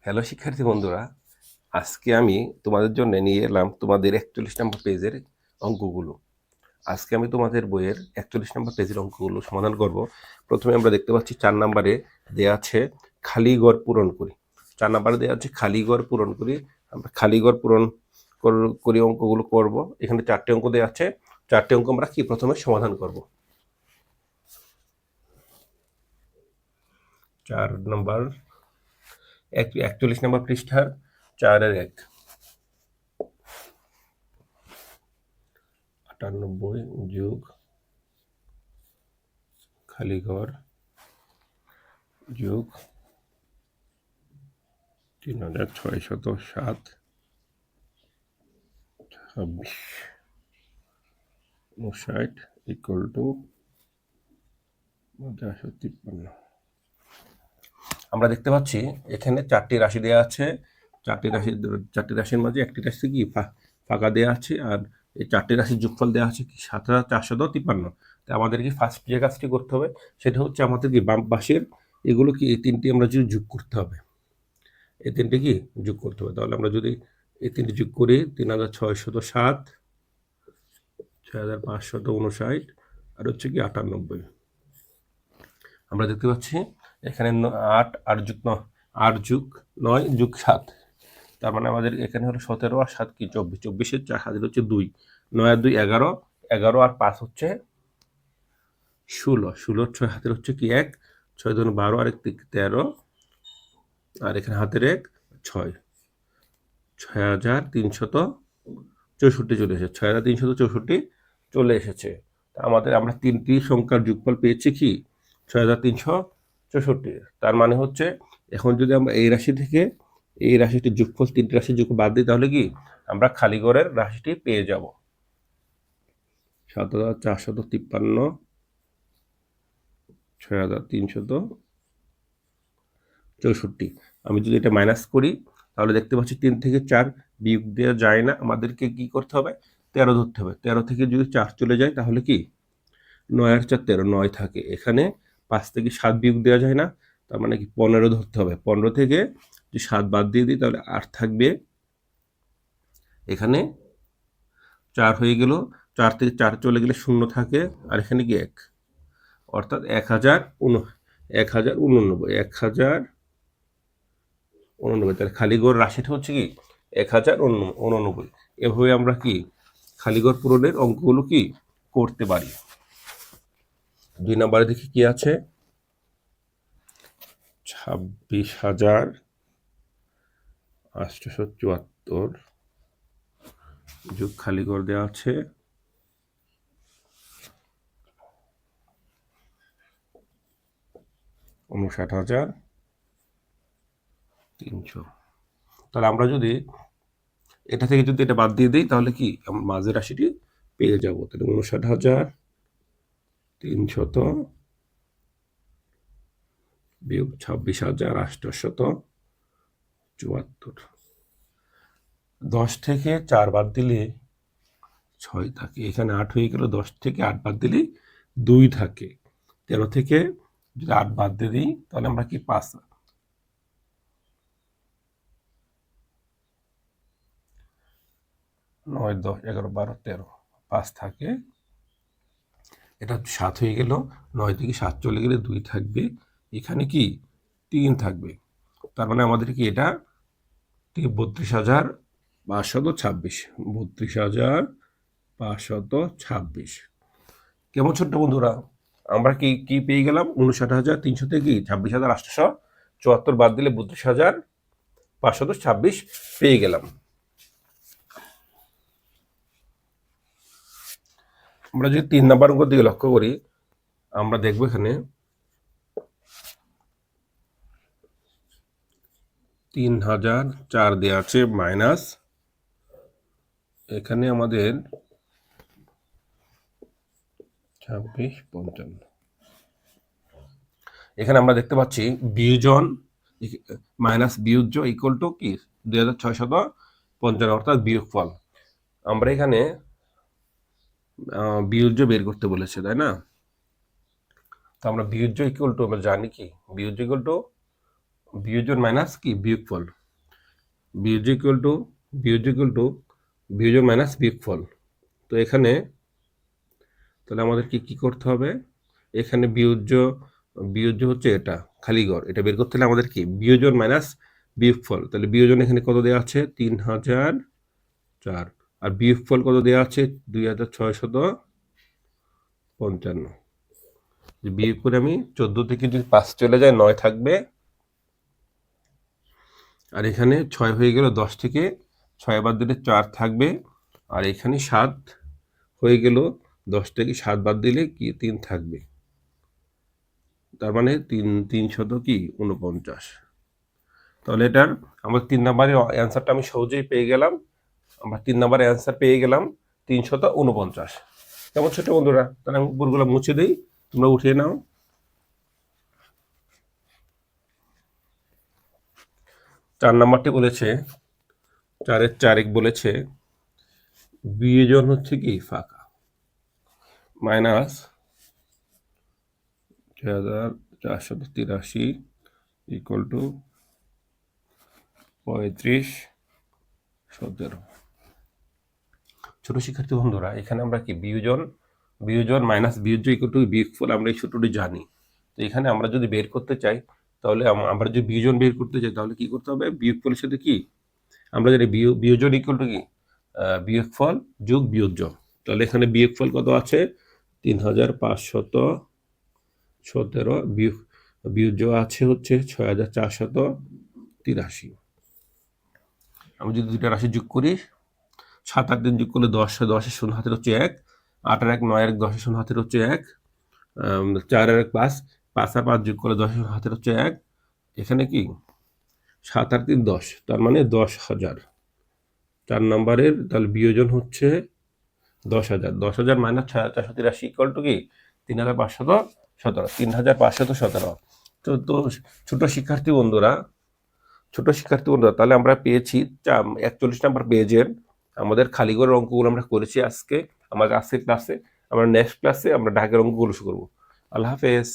Hello শিক্ষার্থী বন্ধুরা, আজকে আমি তোমাদের জন্য নিয়ে এলাম তোমাদের 41 নম্বর পেজের অঙ্কগুলো। আজকে আমি তোমাদের বইয়ের 41 নম্বর পেজের অঙ্কগুলো সমাধান করব। প্রথমে আমরা দেখতে পাচ্ছি 4 নম্বরে দেয়া আছে খালি ঘর পূরণ করি। 4 নম্বরে দেয়া আছে খালি ঘর পূরণ করি। আমরা খালি ঘর পূরণ করি অঙ্কগুলো করব। এখানে 4টে অঙ্ক দেয়া আছে। 4টে অঙ্ক আমরা কি প্রথমে সমাধান করব। 4 নম্বর 41 নম্বর পৃষ্ঠার 4-এর 1, 98 যোগ খালি ঘর যোগ 3607 56 ইকুয়াল টু 5253। আমরা দেখতে পাচ্ছি এখানে 4টি রাশি দেওয়া আছে। 4টি রাশির মাঝে একটি রাশি কি ফাঁকা দেওয়া আছে, আর এই 4টি রাশির যোগফল দেওয়া আছে কি 7453। তো আমাদেরকে ফার্স্ট যে কাজটি করতে হবে সেটা হচ্ছে আমাদের কি বাম পাশের এগুলো কি এই 3টি আমরা যদি যোগ করতে হবে, এই 3টি কি যোগ করতে হবে। তাহলে আমরা যদি এই 3টি যোগ করি 3607, 6559 আর হচ্ছে কি 98। আমরা দেখতে পাচ্ছি এখানে 8 8 যোগ 9 যোগ 7, তার মানে আমাদের এখানে হলো 17 আর 7 কি 24, 24-এর 4 হাতের হচ্ছে 2, 9 আর 2 11, 11 আর 5 হচ্ছে 16, 16 6 হাতের হচ্ছে কি 1, 6 2 12 আর 1 13, আর এখানে হাতের 1 6, 6364 চলে এসেছে, 6364 চলে এসেছে। আমাদের আমরা 3টি সংখ্যার যোগফল পেয়েছি কি 6364। তার মানে হচ্ছে এখন যদি আমরা এই রাশি থেকে এই রাশিটির যোগফল 3টি রাশির যোগ বাদ দিই তাহলে কি আমরা খালি ঘরের রাশিটি পেয়ে যাব 7453, 6364। আমি যদি এটা মাইনাস করি তাহলে দেখতে পাচ্ছি 3 থেকে 4 বিয়োগ দেওয়া যায় না, আমাদেরকে কি করতে হবে 13 ধরতে হবে। 13 থেকে যদি 4 চলে যায় তাহলে কি 9 আর 4 13, 9 থাকে। এখানে 5 থেকে 7 বিয়োগ দেওয়া যায় না, তার মানে কি 15 ধরতে হবে। 15 থেকে যদি 7 বাদ দিয়ে দিই তাহলে 8 থাকবে। এখানে 4 হয়ে গেল, 4 থেকে 4 চলে গেলে 0 থাকে, আর এখানে কি 1, অর্থাৎ 1089। তাহলে খালি ঘর রাশিটা হচ্ছে কি 1089। এভাবে আমরা কি খালি ঘর পূরণের অঙ্কগুলো কি করতে পারি। 2 নম্বরে দেখি কি আছে, 26,874 যোগ খালি ঘর দেওয়া আছে 59,300। তাহলে আমরা যদি এটা থেকে যদি এটা বাদ দিয়ে দিই তাহলে কি আমরা মাঝের রাশিটি পেয়ে যাব। তাহলে 59,300 বিয়োগ 26,874। 10 থেকে 4 বাদ দিলে 6 থাকে, এখানে 8 হয়ে গেল। 10 থেকে 8 বাদ দিলে 2 থাকে। 13 থেকে যদি 8 বাদ দিয়ে দিই তাহলে আমরা কি 5, 9 10 11 12 13, 5 থাকে। এটা 7 হয়ে গেল। 9 থেকে 7 চলে গেলে 2 থাকবে, এখানে কি 3 থাকবে। তার মানে আমাদের কি এটা 32,526, 32,526। কেমন ছোট্ট বন্ধুরা, আমরা কি কি পেয়ে গেলাম 59,300 থেকে 26,874 বাদ দিলে 32,526 পেয়ে গেলাম। আমরা যদি 3 নম্বর অঙ্ক দিকে লক্ষ্য করি, আমরা দেখব এখানে 3004 দেওয়া আছে মাইনাস, এখানে আমাদের 2655। এখানে আমরা দেখতে পাচ্ছি বিয়োজন মাইনাস বিয়োজ্য ইকুয়াল টু কি 2655, অর্থাৎ বিয়োগফল। আমরা এখানে বিয়োজ্য বের করতে বলেছে, তাই না? তো আমরা বিয়োজ্য ইকুয়াল টু আমরা জানি কি বিয়োজ্য ইকুয়াল টু বিয়োজন মাইনাস কি বিয়োগফল, বিয়োজ ইকুয়াল টু বিয়োজন মাইনাস বিয়োগফল। তো এখানে তাহলে আমাদের কি করতে হবে, এখানে বিয়োজ্য হচ্ছে এটা খালি ঘর, এটা বের করতে হলে আমাদের কি বিয়োজন মাইনাস বিয়োগফল। তাহলে বিয়োজন এখানে কত দেওয়া আছে 3004, আর বিয়োগফল কত দেওয়া আছে 2655। বিয়োগ করে আমি 14 থেকে যদি 5 চলে যায় 9 থাকবে, আর এখানে 6 হয়ে গেল, 10 থেকে 6 বাদ দিলে 4 থাকবে, আর এখানে 7 হয়ে গেল, 10 থেকে 7 বাদ দিলে কি 3 থাকবে, তার মানে 349। তাহলে এটার আমার 3 নাম্বারের অ্যান্সারটা আমি সহজেই পেয়ে গেলাম, আমরা 3 নাম্বারের অ্যান্সার পেয়ে গেলাম 349। কেমন ছোট বন্ধুরা? তাহলে আমি উপরগুলো মুছে দিই, তোমরা উঠিয়ে নাও। 4 নাম্বারটি বলেছে, 4-এর 4 বলেছে বিয়োজন হচ্ছে কি ফাঁকা, মাইনাস 6483 ইকুয়াল টু 3517। ছোট শিক্ষার্থী বন্ধুরা, এখানে আমরা কি বিয়োজন মাইনাস বিয়োজ্য ইকুয়াল টু বিয়োগফল আমরা এই সূত্রটি জানি। তো এখানে আমরা যদি বের করতে চাই, তাহলে আমরা যদি বিয়োজন বের করতে চাই তাহলে কি করতে হবে, বিয়োগফলের সাথে কি আমরা জানি বিয়োজন ইকুয়াল টু কি বিয়োগফল যোগ বিয়োজ্য। তাহলে এখানে বিয়োগফল কত আছে 3517, বিয়োজ্য আছে হচ্ছে 6483। আমি যদি দুইটা রাশি যোগ করি, 7 আর 3 যোগ করলে 10, 10 শূন্য হাতের হচ্ছে 1, 8 আর 1 9 আর 1 10 শূন্য হাতের হচ্ছে 1, 4 আর 1 5, 5 আর 5 যোগ করলে 10 হাতের হচ্ছে 1, এখানে কি 7 আর 3 10, তার মানে 10,000। 4 নম্বরের তাহলে বিয়োজন হচ্ছে 10,000, 10,000 মাইনাস 6483 ইকুয়াল টু কি 3517, 3517। তো ছোট শিক্ষার্থী বন্ধুরা, তাহলে আমরা পেয়েছি 41 নম্বর পেজের আমাদের খালি ঘরের অঙ্কগুলো আমরা করেছি আজকে আমাদের আজকের ক্লাসে। আমরা নেক্সট ক্লাসে আমরা ঢাকের অঙ্কগুলো শুরু করবো। আল্লাহ হাফেজ।